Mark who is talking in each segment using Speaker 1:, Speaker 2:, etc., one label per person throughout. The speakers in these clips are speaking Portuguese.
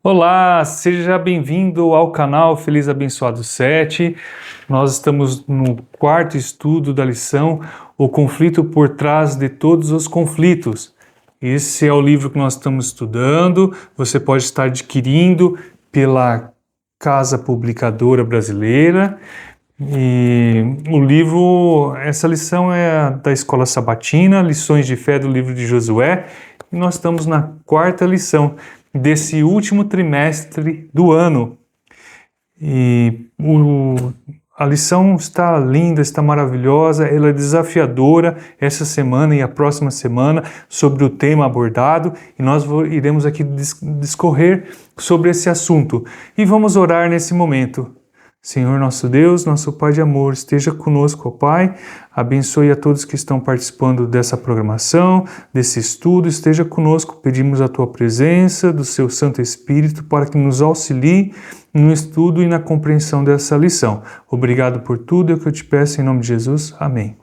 Speaker 1: Olá, seja bem-vindo ao canal Feliz Abençoado 7. Nós estamos no quarto estudo da lição O Conflito por Trás de Todos os Conflitos. Esse é o livro que nós estamos estudando. Você pode estar adquirindo pela Casa Publicadora Brasileira. E o livro, essa lição é da Escola Sabatina, Lições de Fé do livro de Josué. E nós estamos na quarta lição desse último trimestre do ano. E a lição está linda, está maravilhosa, ela é desafiadora essa semana e a próxima semana sobre o tema abordado, e nós iremos aqui discorrer sobre esse assunto. E vamos orar nesse momento. Senhor nosso Deus, nosso Pai de amor, esteja conosco, ó Pai, abençoe a todos que estão participando dessa programação, desse estudo, esteja conosco, pedimos a Tua presença, do Seu Santo Espírito, para que nos auxilie no estudo e na compreensão dessa lição. Obrigado por tudo, é o que eu te peço em nome de Jesus, amém.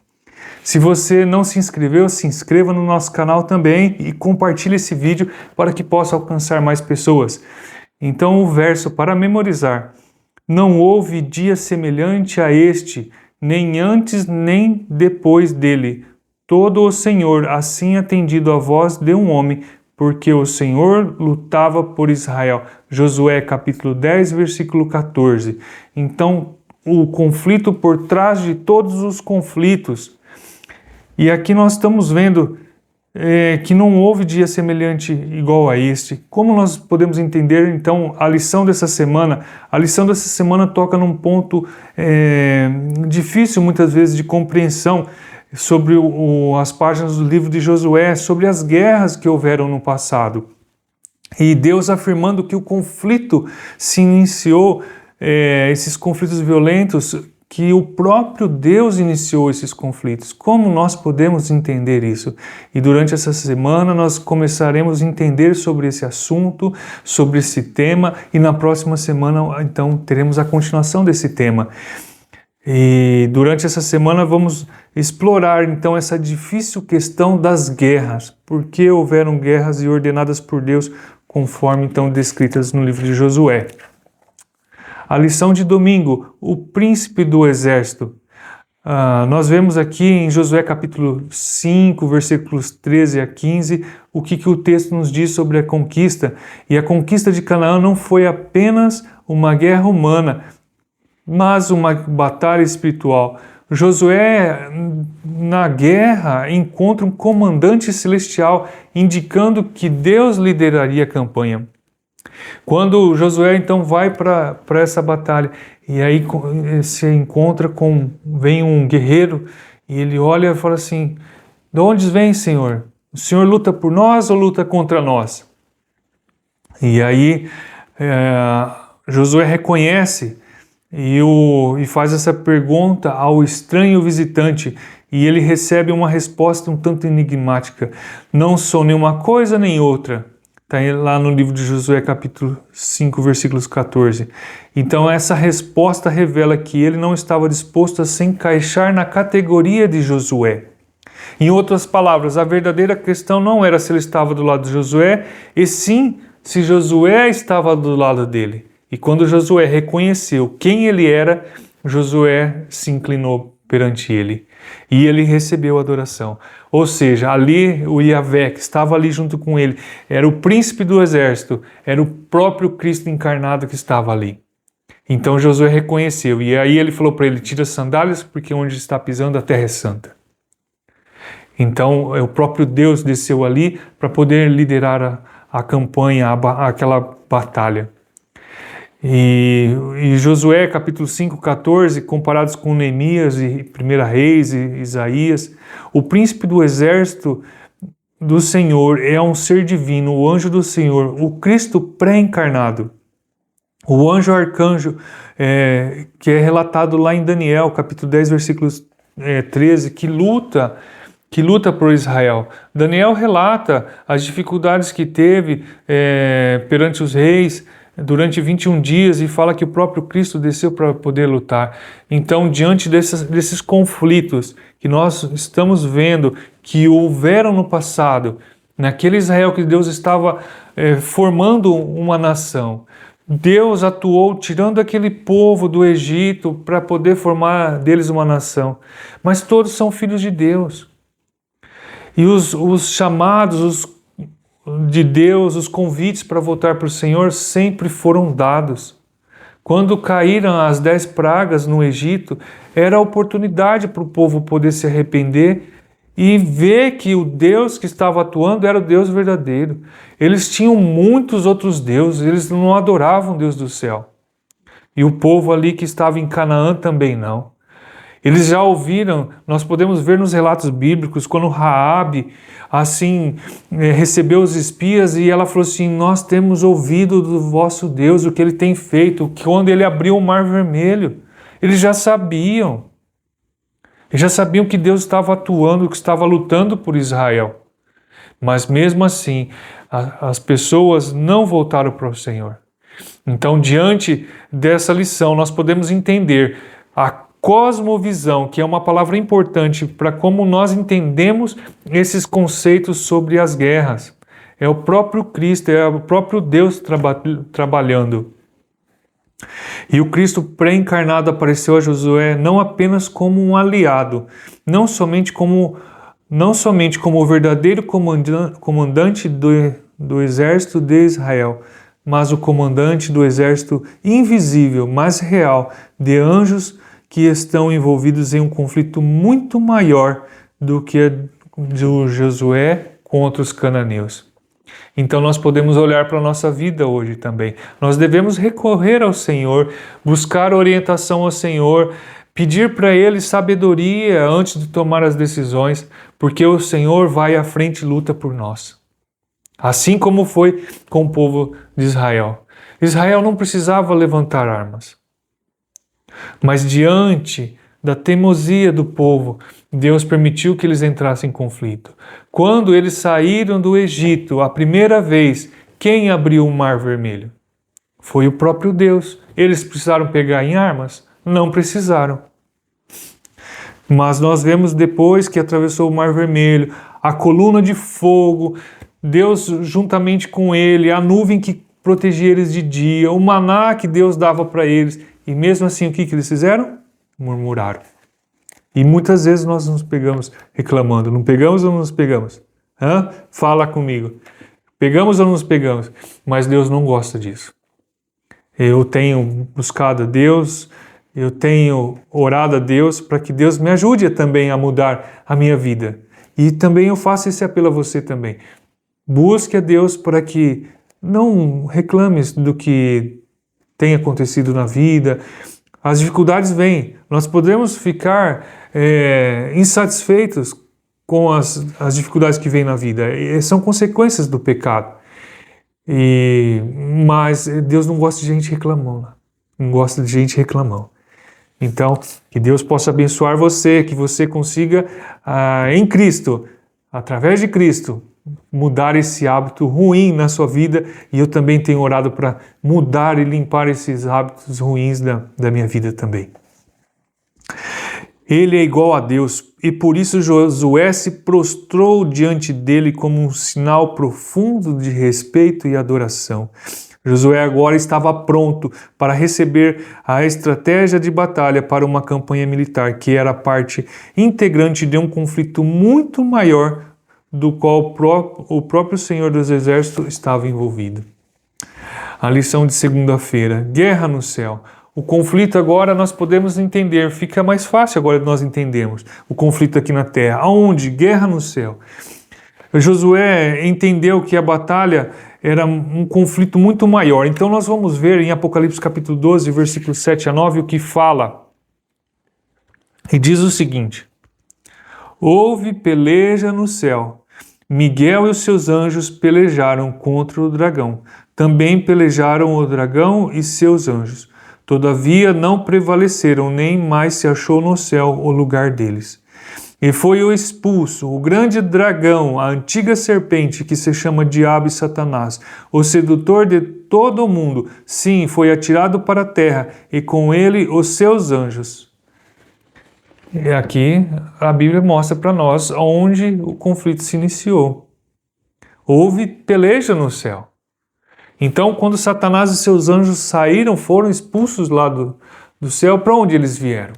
Speaker 1: Se você não se inscreveu, se inscreva no nosso canal também e compartilhe esse vídeo para que possa alcançar mais pessoas. Então, o verso para memorizar: não houve dia semelhante a este, nem antes nem depois dele. Todo o Senhor assim atendido à voz de um homem, porque o Senhor lutava por Israel. Josué capítulo 10, versículo 14. Então, o conflito por trás de todos os conflitos. E aqui nós estamos vendo que não houve dia semelhante igual a este. Como nós podemos entender, então, a lição dessa semana? A lição dessa semana toca num ponto difícil, muitas vezes, de compreensão sobre as páginas do livro de Josué, sobre as guerras que houveram no passado. E Deus afirmando que o conflito se iniciou, esses conflitos violentos, que o próprio Deus iniciou esses conflitos. Como nós podemos entender isso? E durante essa semana nós começaremos a entender sobre esse assunto, sobre esse tema, e na próxima semana então teremos a continuação desse tema. E durante essa semana vamos explorar então essa difícil questão das guerras. Por que houveram guerras e ordenadas por Deus, conforme então descritas no livro de Josué? A lição de domingo, o príncipe do exército. Nós vemos aqui em Josué capítulo 5, versículos 13 a 15, o que o texto nos diz sobre a conquista. E a conquista de Canaã não foi apenas uma guerra humana, mas uma batalha espiritual. Josué, na guerra, encontra um comandante celestial, indicando que Deus lideraria a campanha. Quando Josué então vai para essa batalha, e aí se encontra vem um guerreiro, e ele olha e fala assim: de onde vem, Senhor? O Senhor luta por nós ou luta contra nós? E aí Josué reconhece e faz essa pergunta ao estranho visitante, e ele recebe uma resposta um tanto enigmática: não sou nenhuma coisa nem outra. Está lá no livro de Josué, capítulo 5, versículos 14. Então, essa resposta revela que ele não estava disposto a se encaixar na categoria de Josué. Em outras palavras, a verdadeira questão não era se ele estava do lado de Josué, e sim se Josué estava do lado dele. E quando Josué reconheceu quem ele era, Josué se inclinou perante ele, e ele recebeu adoração. Ou seja, ali o Yahvé, que estava ali junto com ele, era o príncipe do exército, era o próprio Cristo encarnado que estava ali. Então Josué reconheceu, e aí ele falou para ele: tira as sandálias, porque onde está pisando a terra é santa. Então o próprio Deus desceu ali para poder liderar a campanha, aquela batalha. E Josué, capítulo 5, 14, comparados com Neemias e 1 Reis e Isaías, o príncipe do exército do Senhor é um ser divino, o anjo do Senhor, o Cristo pré-encarnado. O anjo arcanjo, que é relatado lá em Daniel, capítulo 10, versículos 13, que luta por Israel. Daniel relata as dificuldades que teve perante os reis durante 21 dias, e fala que o próprio Cristo desceu para poder lutar. Então, diante desses conflitos que nós estamos vendo que houveram no passado, naquele Israel que Deus estava formando uma nação. Deus atuou tirando aquele povo do Egito para poder formar deles uma nação. Mas todos são filhos de Deus. E os chamados de Deus, os convites para voltar para o Senhor sempre foram dados. Quando caíram as 10 pragas no Egito, era a oportunidade para o povo poder se arrepender e ver que o Deus que estava atuando era o Deus verdadeiro. Eles tinham muitos outros deuses, eles não adoravam o Deus do céu. E o povo ali que estava em Canaã também não. Eles já ouviram, nós podemos ver nos relatos bíblicos, quando Raabe, assim, recebeu os espias e ela falou assim, nós temos ouvido do vosso Deus, o que ele tem feito, quando ele abriu o Mar Vermelho. Eles já sabiam. Eles já sabiam que Deus estava atuando, que estava lutando por Israel. Mas mesmo assim, as pessoas não voltaram para o Senhor. Então, diante dessa lição, nós podemos entender a cosmovisão, que é uma palavra importante para como nós entendemos esses conceitos sobre as guerras. É o próprio Cristo, é o próprio Deus trabalhando. E o Cristo pré-encarnado apareceu a Josué não apenas como um aliado, não somente como o verdadeiro comandante do exército de Israel, mas o comandante do exército invisível, mas real, de anjos que estão envolvidos em um conflito muito maior do que de Josué contra os cananeus. Então nós podemos olhar para a nossa vida hoje também. Nós devemos recorrer ao Senhor, buscar orientação ao Senhor, pedir para Ele sabedoria antes de tomar as decisões, porque o Senhor vai à frente e luta por nós. Assim como foi com o povo de Israel. Israel não precisava levantar armas. Mas diante da teimosia do povo, Deus permitiu que eles entrassem em conflito. Quando eles saíram do Egito, a primeira vez, quem abriu o Mar Vermelho? Foi o próprio Deus. Eles precisaram pegar em armas? Não precisaram. Mas nós vemos depois que atravessou o Mar Vermelho, a coluna de fogo, Deus juntamente com ele, a nuvem que protegia eles de dia, o maná que Deus dava para eles. E mesmo assim, o que eles fizeram? Murmuraram. E muitas vezes nós nos pegamos reclamando. Não pegamos ou não nos pegamos? Fala comigo. Pegamos ou não nos pegamos? Mas Deus não gosta disso. Eu tenho buscado a Deus, eu tenho orado a Deus para que Deus me ajude também a mudar a minha vida. E também eu faço esse apelo a você também. Busque a Deus para que não reclames do que tem acontecido na vida. As dificuldades vêm. Nós podemos ficar insatisfeitos com as dificuldades que vêm na vida. E são consequências do pecado. Mas Deus não gosta de gente reclamão. Não gosta de gente reclamão. Então, que Deus possa abençoar você, que você consiga, em Cristo, através de Cristo, mudar esse hábito ruim na sua vida, e eu também tenho orado para mudar e limpar esses hábitos ruins da minha vida também. Ele é igual a Deus, e por isso Josué se prostrou diante dele como um sinal profundo de respeito e adoração. Josué agora estava pronto para receber a estratégia de batalha para uma campanha militar, que era parte integrante de um conflito muito maior do qual o próprio Senhor dos Exércitos estava envolvido. A lição de segunda-feira, guerra no céu. O conflito agora nós podemos entender, fica mais fácil agora de nós entendermos o conflito aqui na terra. Aonde? Guerra no céu. Josué entendeu que a batalha era um conflito muito maior. Então nós vamos ver em Apocalipse capítulo 12, versículos 7 a 9, o que fala. E diz o seguinte: houve peleja no céu. Miguel e os seus anjos pelejaram contra o dragão. Também pelejaram o dragão e seus anjos. Todavia não prevaleceram, nem mais se achou no céu o lugar deles. E foi o expulso, o grande dragão, a antiga serpente que se chama Diabo e Satanás, o sedutor de todo o mundo. Sim, foi atirado para a terra, e com ele os seus anjos. E aqui a Bíblia mostra para nós onde o conflito se iniciou. Houve peleja no céu. Então, quando Satanás e seus anjos saíram, foram expulsos lá do céu, para onde eles vieram?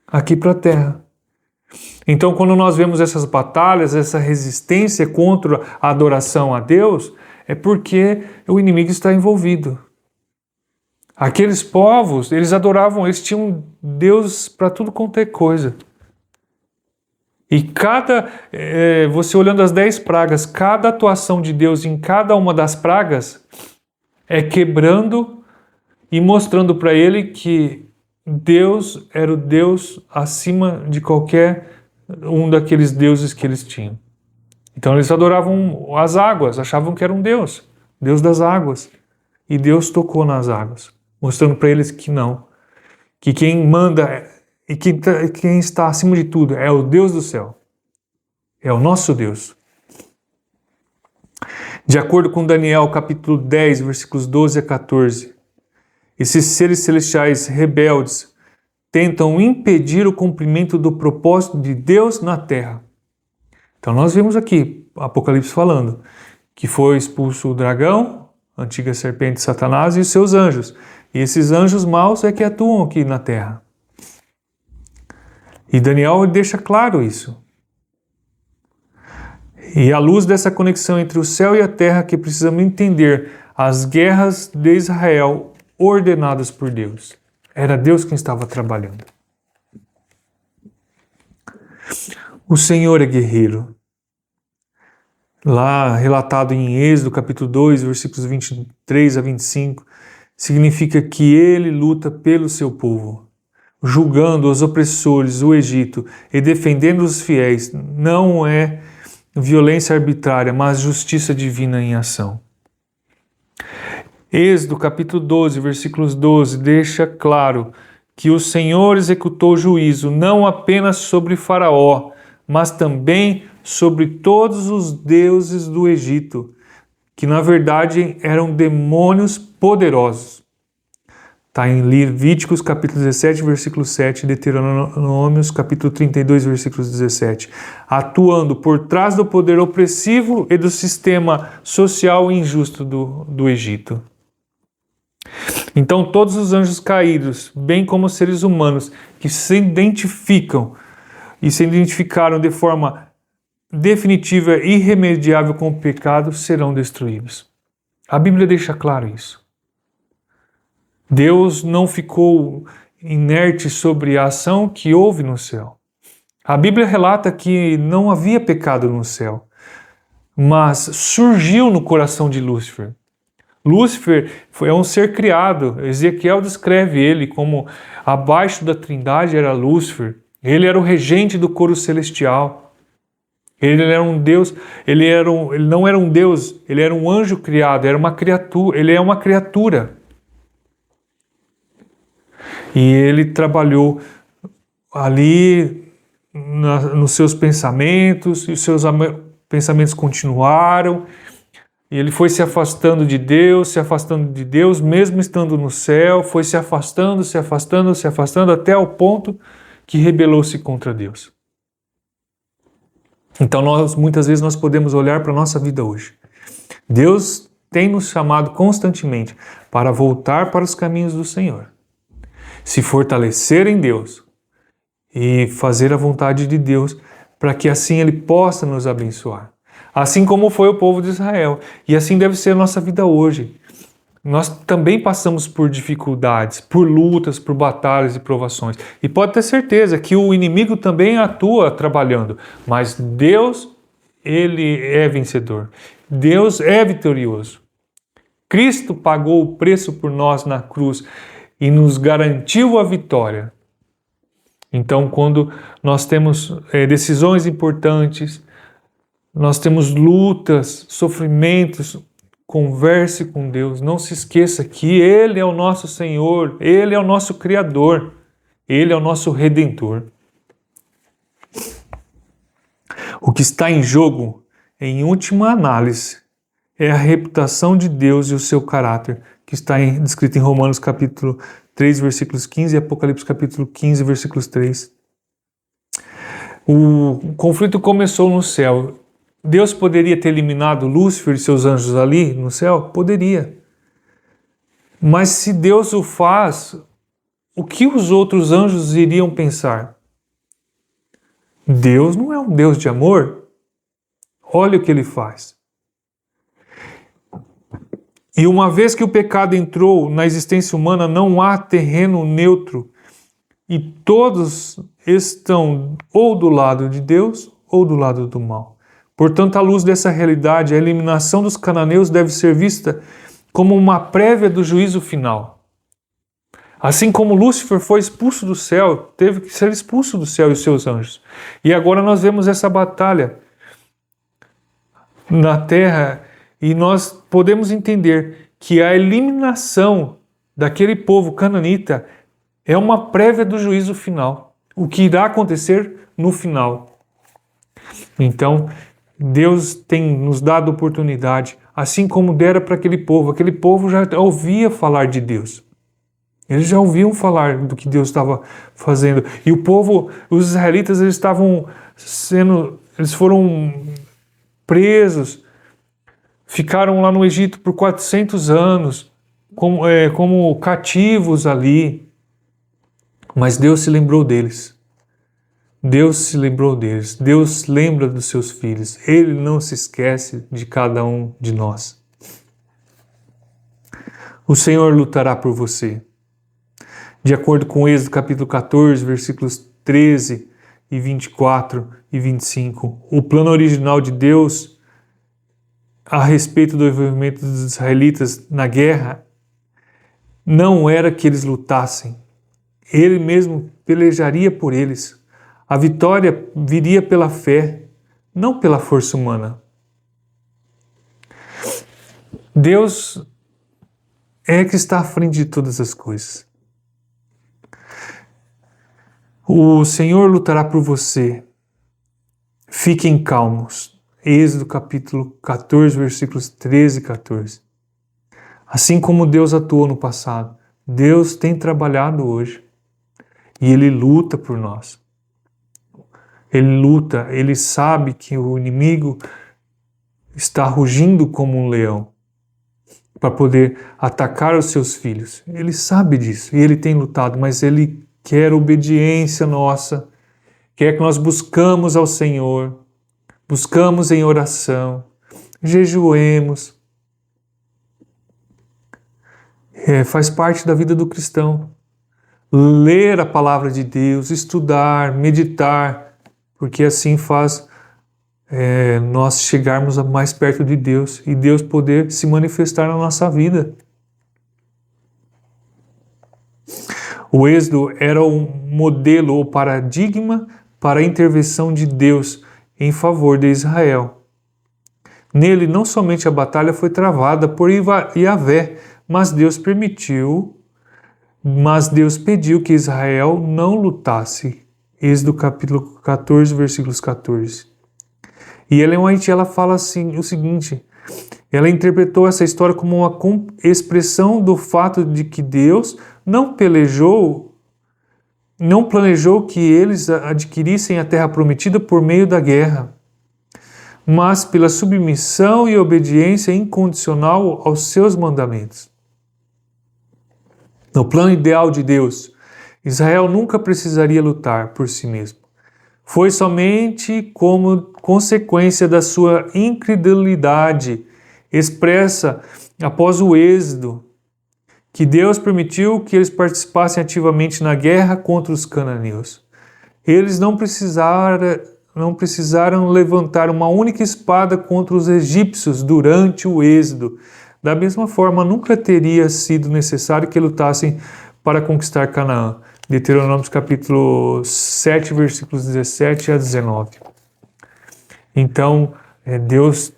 Speaker 1: Aqui para a terra. Então, quando nós vemos essas batalhas, essa resistência contra a adoração a Deus, é porque o inimigo está envolvido. Aqueles povos, eles adoravam, eles tinham Deus para tudo quanto é coisa. E você olhando as 10 pragas, cada atuação de Deus em cada uma das pragas é quebrando e mostrando para ele que Deus era o Deus acima de qualquer um daqueles deuses que eles tinham. Então eles adoravam as águas, achavam que era um Deus, Deus das águas. E Deus tocou nas águas, mostrando para eles que não, que quem manda e quem está acima de tudo é o Deus do céu, é o nosso Deus. De acordo com Daniel capítulo 10, versículos 12 a 14, esses seres celestiais rebeldes tentam impedir o cumprimento do propósito de Deus na terra. Então nós vemos aqui Apocalipse falando que foi expulso o dragão, a antiga serpente Satanás e os seus anjos. E esses anjos maus é que atuam aqui na terra. E Daniel deixa claro isso. E à luz dessa conexão entre o céu e a terra que precisamos entender as guerras de Israel ordenadas por Deus. Era Deus quem estava trabalhando. O Senhor é guerreiro. Lá relatado em Êxodo capítulo 2, versículos 23 a 25, significa que ele luta pelo seu povo, julgando os opressores, o Egito, e defendendo os fiéis. Não é violência arbitrária, mas justiça divina em ação. Êxodo capítulo 12, versículos 12, deixa claro que o Senhor executou juízo não apenas sobre Faraó, mas também sobre todos os deuses do Egito, que na verdade eram demônios poderosos. Está em Levíticos capítulo 17, versículo 7, Deuteronômios capítulo 32, versículo 17, atuando por trás do poder opressivo e do sistema social injusto do Egito. Então todos os anjos caídos, bem como os seres humanos que se identificam e se identificaram de forma definitiva e irremediável com o pecado, serão destruídos. A Bíblia deixa claro isso. Deus não ficou inerte sobre a ação que houve no céu. A Bíblia relata que não havia pecado no céu, mas surgiu no coração de Lúcifer. Lúcifer é um ser criado. Ezequiel descreve ele como abaixo da Trindade era Lúcifer. Ele era o regente do coro celestial. Ele era um Deus, ele não era um Deus, ele era um anjo criado, era uma criatura, ele é uma criatura. E ele trabalhou ali nos seus pensamentos, e os seus pensamentos continuaram. E ele foi se afastando de Deus, mesmo estando no céu, foi se afastando, até o ponto que rebelou-se contra Deus. Então muitas vezes nós podemos olhar para a nossa vida hoje. Deus tem nos chamado constantemente para voltar para os caminhos do Senhor, se fortalecer em Deus e fazer a vontade de Deus, para que assim Ele possa nos abençoar. Assim como foi o povo de Israel. E assim deve ser a nossa vida hoje. Nós também passamos por dificuldades, por lutas, por batalhas e provações. E pode ter certeza que o inimigo também atua trabalhando. Mas Deus, Ele é vencedor. Deus é vitorioso. Cristo pagou o preço por nós na cruz e nos garantiu a vitória. Então, quando nós temos decisões importantes, nós temos lutas, sofrimentos, converse com Deus. Não se esqueça que Ele é o nosso Senhor, Ele é o nosso Criador, Ele é o nosso Redentor. O que está em jogo, em última análise, é a reputação de Deus e o seu caráter, que está descrito em Romanos capítulo 3, versículos 15 e Apocalipse capítulo 15, versículos 3. O conflito começou no céu Deus poderia ter eliminado Lúcifer e seus anjos ali no céu? Poderia. Mas se Deus o faz, o que os outros anjos iriam pensar? Deus não é um Deus de amor? Olha o que ele faz. E uma vez que o pecado entrou na existência humana, não há terreno neutro. E todos estão ou do lado de Deus ou do lado do mal. Portanto, à luz dessa realidade, a eliminação dos cananeus deve ser vista como uma prévia do juízo final. Assim como Lúcifer foi expulso do céu, teve que ser expulso do céu e os seus anjos. E agora nós vemos essa batalha na terra e nós podemos entender que a eliminação daquele povo cananita é uma prévia do juízo final, o que irá acontecer no final. Então, Deus tem nos dado oportunidade, assim como dera para aquele povo já ouvia falar de Deus. Eles já ouviam falar do que Deus estava fazendo. E o povo, os israelitas, eles foram presos, ficaram lá no Egito por 400 anos, como cativos ali. Mas Deus se lembrou deles. Deus se lembrou deles. Deus lembra dos seus filhos. Ele não se esquece de cada um de nós. O Senhor lutará por você. De acordo com Êxodo capítulo 14, versículos 13 e 24 e 25, o plano original de Deus a respeito do envolvimento dos israelitas na guerra não era que eles lutassem. Ele mesmo pelejaria por eles. A vitória viria pela fé, não pela força humana. Deus é que está à frente de todas as coisas. O Senhor lutará por você. Fiquem calmos. Êxodo capítulo 14, versículos 13 e 14. Assim como Deus atuou no passado, Deus tem trabalhado hoje. E Ele luta por nós. Ele luta, Ele sabe que o inimigo está rugindo como um leão para poder atacar os seus filhos. Ele sabe disso e Ele tem lutado, mas Ele quer obediência nossa, quer que nós buscamos ao Senhor, buscamos em oração, jejuemos. Faz parte da vida do cristão. Ler a palavra de Deus, estudar, meditar, porque assim faz nós chegarmos mais perto de Deus e Deus poder se manifestar na nossa vida. O Êxodo era um modelo ou paradigma para a intervenção de Deus em favor de Israel. Nele, não somente a batalha foi travada por Yahvé, mas Deus pediu que Israel não lutasse. Êxodo capítulo 14, versículos 14. E Ellen White, ela fala assim, o seguinte: ela interpretou essa história como uma expressão do fato de que Deus não planejou que eles adquirissem a terra prometida por meio da guerra, mas pela submissão e obediência incondicional aos seus mandamentos. No plano ideal de Deus, Israel nunca precisaria lutar por si mesmo. Foi somente como consequência da sua incredulidade expressa após o Êxodo que Deus permitiu que eles participassem ativamente na guerra contra os cananeus. Eles não precisaram levantar uma única espada contra os egípcios durante o Êxodo. Da mesma forma, nunca teria sido necessário que lutassem para conquistar Canaã. Deuteronômio capítulo 7, versículos 17 a 19. Então, Deus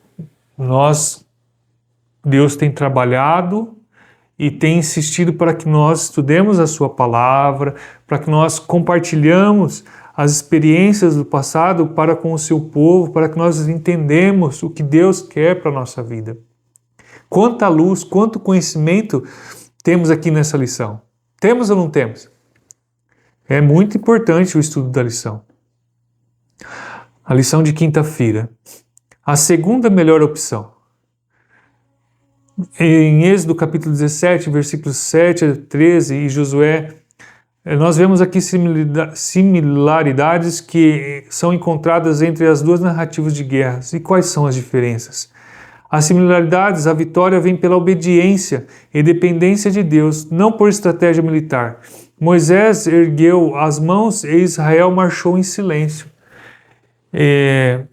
Speaker 1: tem trabalhado e tem insistido para que nós estudemos a sua palavra, para que nós compartilhamos as experiências do passado para com o seu povo, para que nós entendamos o que Deus quer para a nossa vida. Quanta luz, quanto conhecimento temos aqui nessa lição? Temos ou não temos? É muito importante o estudo da lição. A lição de quinta-feira. a segunda melhor opção. Em Êxodo capítulo 17, versículos 7 a 13 e Josué, nós vemos aqui similaridades que são encontradas entre as duas narrativas de guerras. E quais são as diferenças? As similaridades, a vitória vem pela obediência e dependência de Deus, não por estratégia militar. Moisés ergueu as mãos e Israel marchou em silêncio. E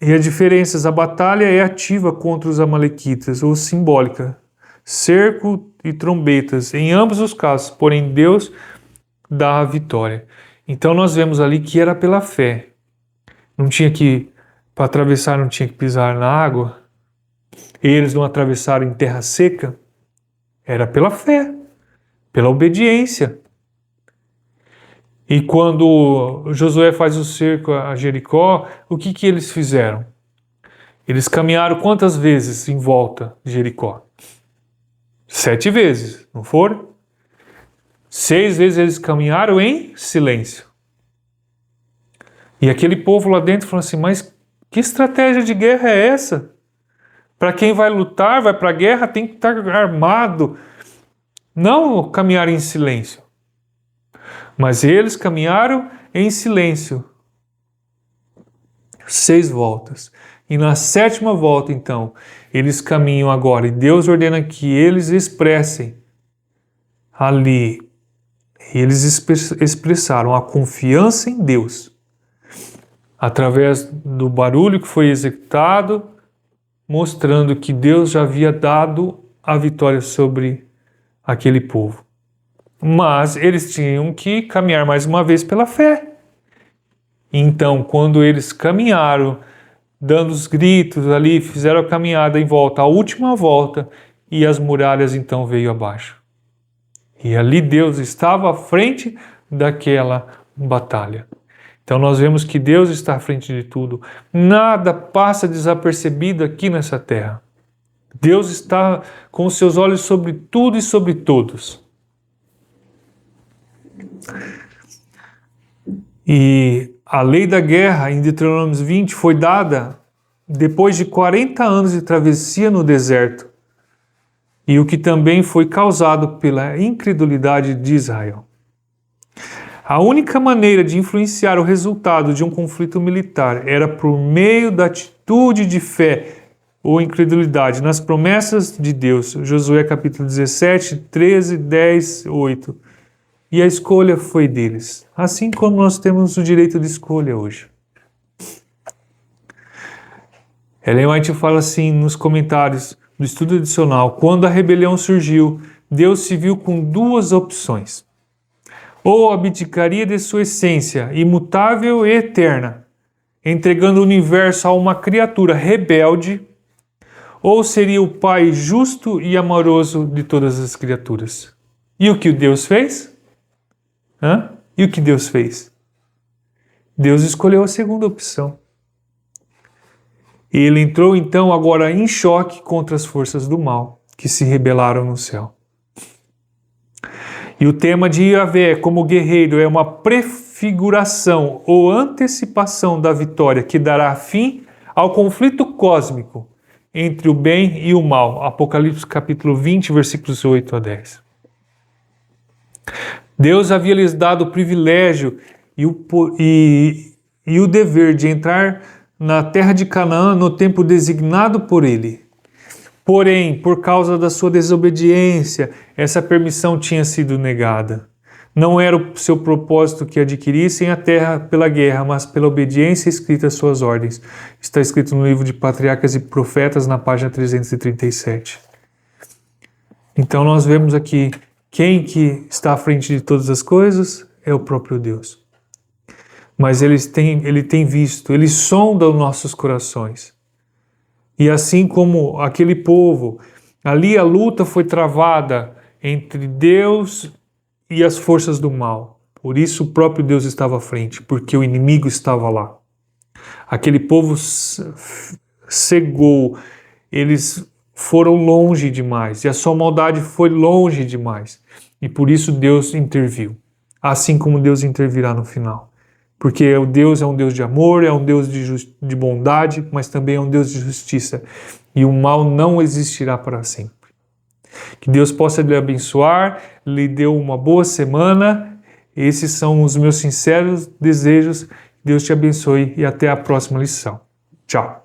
Speaker 1: a diferença, a batalha é ativa contra os amalequitas, ou simbólica, cerco e trombetas, em ambos os casos, porém Deus dá a vitória. Então nós vemos ali que era pela fé. Não tinha que, para atravessar, não tinha que pisar na água. Eles não atravessaram em terra seca. Era pela fé, pela obediência. E quando Josué faz o cerco a Jericó, o que eles fizeram? Eles caminharam quantas vezes em volta de Jericó? 7 vezes, não foram? 6 vezes eles caminharam em silêncio. E aquele povo lá dentro falou assim, mas que estratégia de guerra é essa? Para quem vai lutar, vai para a guerra, tem que estar armado. Não caminhar em silêncio. Mas eles caminharam em silêncio. 6 voltas. E na 7ª volta, então, eles caminham agora. E Deus ordena que eles expressem ali. E eles expressaram a confiança em Deus. Através do barulho que foi executado, mostrando que Deus já havia dado a vitória sobre aquele povo. Mas eles tinham que caminhar mais uma vez pela fé. Então, quando eles caminharam, dando os gritos ali, fizeram a caminhada em volta, a última volta, e as muralhas então veio abaixo. E ali Deus estava à frente daquela batalha. Então nós vemos que Deus está à frente de tudo. Nada passa desapercebido aqui nessa terra. Deus está com os seus olhos sobre tudo e sobre todos. E a lei da guerra, em Deuteronômio 20, foi dada depois de 40 anos de travessia no deserto, e o que também foi causado pela incredulidade de Israel. A única maneira de influenciar o resultado de um conflito militar era por meio da atitude de fé ou incredulidade nas promessas de Deus. Josué capítulo 17, 13, 10, 8. E a escolha foi deles, assim como nós temos o direito de escolha hoje. Ellen White fala assim nos comentários do estudo adicional: quando a rebelião surgiu, Deus se viu com 2 opções. Ou abdicaria de sua essência imutável e eterna, entregando o universo a uma criatura rebelde, ou seria o Pai justo e amoroso de todas as criaturas. E o que Deus fez? E o que Deus fez? Deus escolheu a segunda opção. Ele entrou então agora em choque contra as forças do mal que se rebelaram no céu. E o tema de Yahvé como guerreiro é uma prefiguração ou antecipação da vitória que dará fim ao conflito cósmico entre o bem e o mal. Apocalipse capítulo 20, versículos 8 a 10. Deus havia lhes dado o privilégio e o dever de entrar na terra de Canaã no tempo designado por ele. Porém, por causa da sua desobediência, essa permissão tinha sido negada. Não era o seu propósito que adquirissem a terra pela guerra, mas pela obediência escrita às suas ordens. Está escrito no livro de Patriarcas e Profetas, na página 337. Então nós vemos aqui quem que está à frente de todas as coisas é o próprio Deus. Mas ele tem visto, ele sonda os nossos corações. E assim como aquele povo, ali a luta foi travada entre Deus e as forças do mal. Por isso o próprio Deus estava à frente, porque o inimigo estava lá. Aquele povo cegou, eles foram longe demais, e a sua maldade foi longe demais. E por isso Deus interviu, assim como Deus intervirá no final. Porque o Deus é um Deus de amor, é um Deus de bondade, mas também é um Deus de justiça. E o mal não existirá para sempre. Que Deus possa lhe abençoar, lhe dê uma boa semana. Esses são os meus sinceros desejos. Deus te abençoe e até a próxima lição. Tchau.